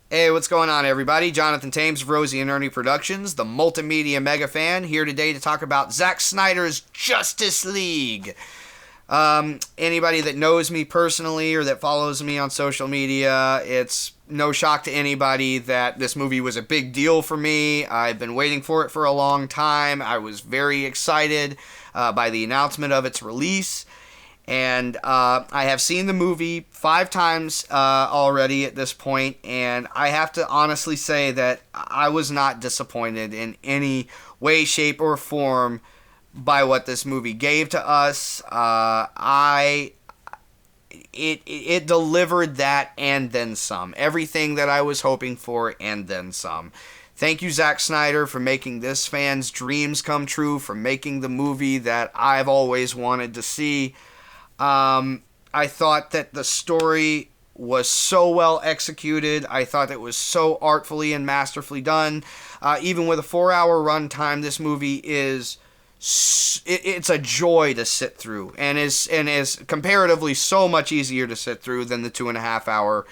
Hey, what's going on, everybody? Jonathan Thames of Rosie and Ernie Productions, the multimedia mega fan, here today to talk about Zack Snyder's Justice League. Anybody that knows me personally or that follows me on social media, it's no shock to anybody that this movie was a big deal for me. I've been waiting for it for a long time. I was very excited by the announcement of its release. And I have seen the movie 5 times already at this point, and I have to honestly say that I was not disappointed in any way, shape, or form by what this movie gave to us. It delivered that and then some. Everything that I was hoping for and then some. Thank you, Zack Snyder, for making this fan's dreams come true, for making the movie that I've always wanted to see. I thought that the story was so well executed. I thought it was so artfully and masterfully done. Even with a 4-hour runtime, this movie is it's a joy to sit through, and is comparatively so much easier to sit through than the 2.5-hour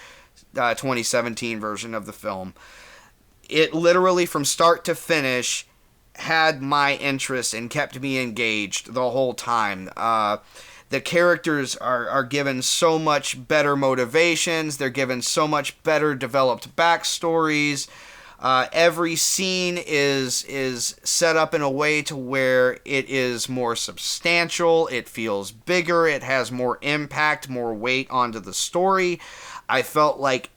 2017 version of the film. It literally, from start to finish, had my interest and kept me engaged the whole time. The characters are given so much better motivations. They're given so much better developed backstories. Every scene is set up in a way to where it is more substantial. It feels bigger. It has more impact, more weight onto the story. I felt like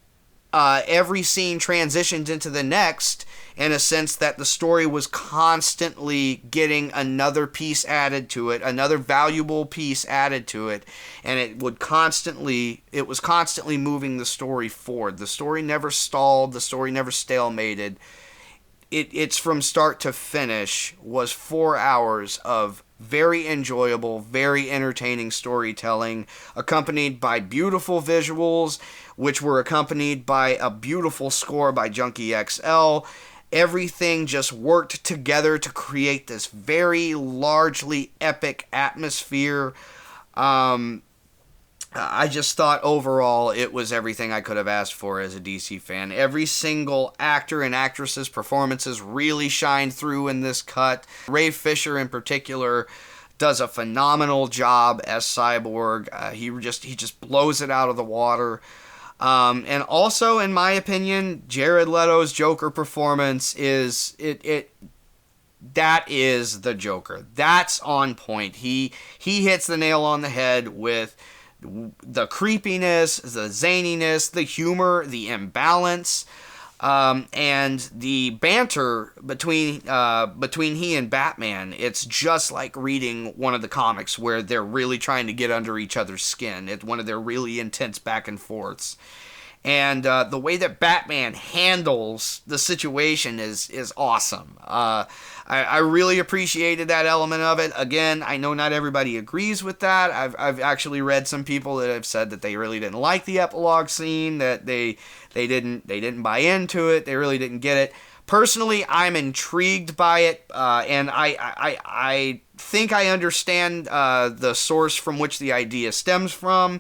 every scene transitioned into the next, in a sense that the story was constantly getting another piece added to it, another valuable piece added to it, and it was constantly moving the story forward. The story never stalled, the story never stalemated. It's from start to finish was 4 hours of very enjoyable, very entertaining storytelling, accompanied by beautiful visuals, which were accompanied by a beautiful score by Junkie XL. Everything just worked together to create this very largely epic atmosphere. I just thought overall it was everything I could have asked for as a DC fan. Every single actor and actress's performances really shined through in this cut. Ray Fisher in particular does a phenomenal job as Cyborg. He just blows it out of the water. And also, in my opinion, Jared Leto's Joker performance that is the Joker. That's on point. He hits the nail on the head with the creepiness, the zaniness, the humor, the imbalance, and the banter between he and Batman. It's just like reading one of the comics where they're really trying to get under each other's skin. It's one of their really intense back and forths. And the way that Batman handles the situation is awesome. I really appreciated that element of it. Again, I know not everybody agrees with that. I've actually read some people that have said that they really didn't like the epilogue scene, that they didn't buy into it, they really didn't get it. Personally, I'm intrigued by it, and I think I understand the source from which the idea stems from.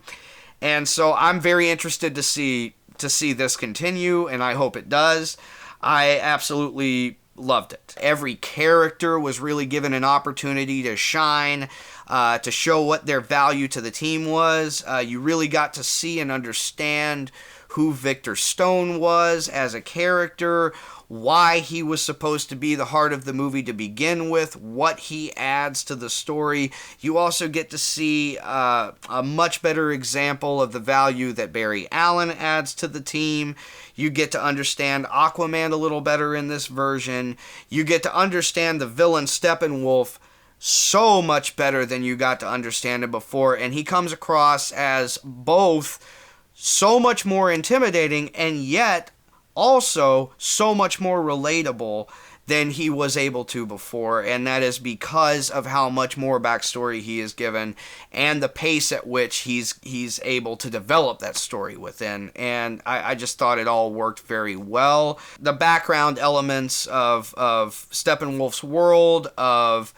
And so I'm very interested to see this continue, and I hope it does. I absolutely loved it. Every character was really given an opportunity to shine, to show what their value to the team was. You really got to see and understand who Victor Stone was as a character, why he was supposed to be the heart of the movie to begin with, what he adds to the story. You also get to see a much better example of the value that Barry Allen adds to the team. You get to understand Aquaman a little better in this version. You get to understand the villain Steppenwolf so much better than you got to understand him before, and he comes across as both so much more intimidating and yet also so much more relatable than he was able to before, and that is because of how much more backstory he is given and the pace at which he's able to develop that story within. And I just thought it all worked very well. The background elements of Steppenwolf's world, of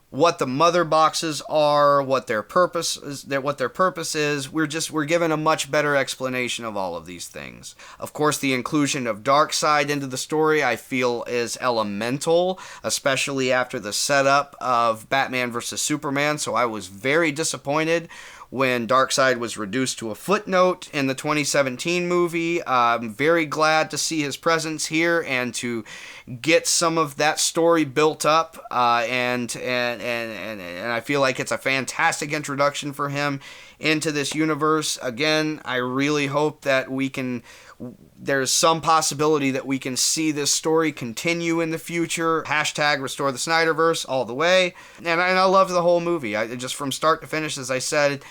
what the mother boxes are, what their purpose is. We're given a much better explanation of all of these things. Of course, the inclusion of Darkseid into the story I feel is elemental, especially after the setup of Batman vs. Superman, so I was very disappointed when Darkseid was reduced to a footnote in the 2017 movie. I'm very glad to see his presence here and to get some of that story built up, and I feel like it's a fantastic introduction for him into this universe. Again, I really hope that there's some possibility that we can see this story continue in the future. Hashtag restore the Snyderverse all the way. And I loved the whole movie. Just from start to finish, as I said,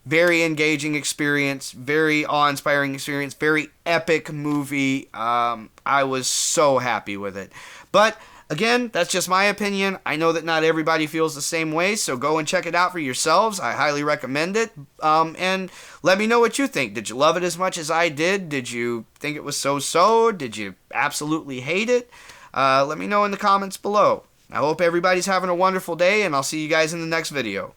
very engaging experience, very awe-inspiring experience, very epic movie. I was so happy with it. But again, that's just my opinion. I know that not everybody feels the same way, so go and check it out for yourselves. I highly recommend it. And let me know what you think. Did you love it as much as I did? Did you think it was so-so? Did you absolutely hate it? Let me know in the comments below. I hope everybody's having a wonderful day, and I'll see you guys in the next video.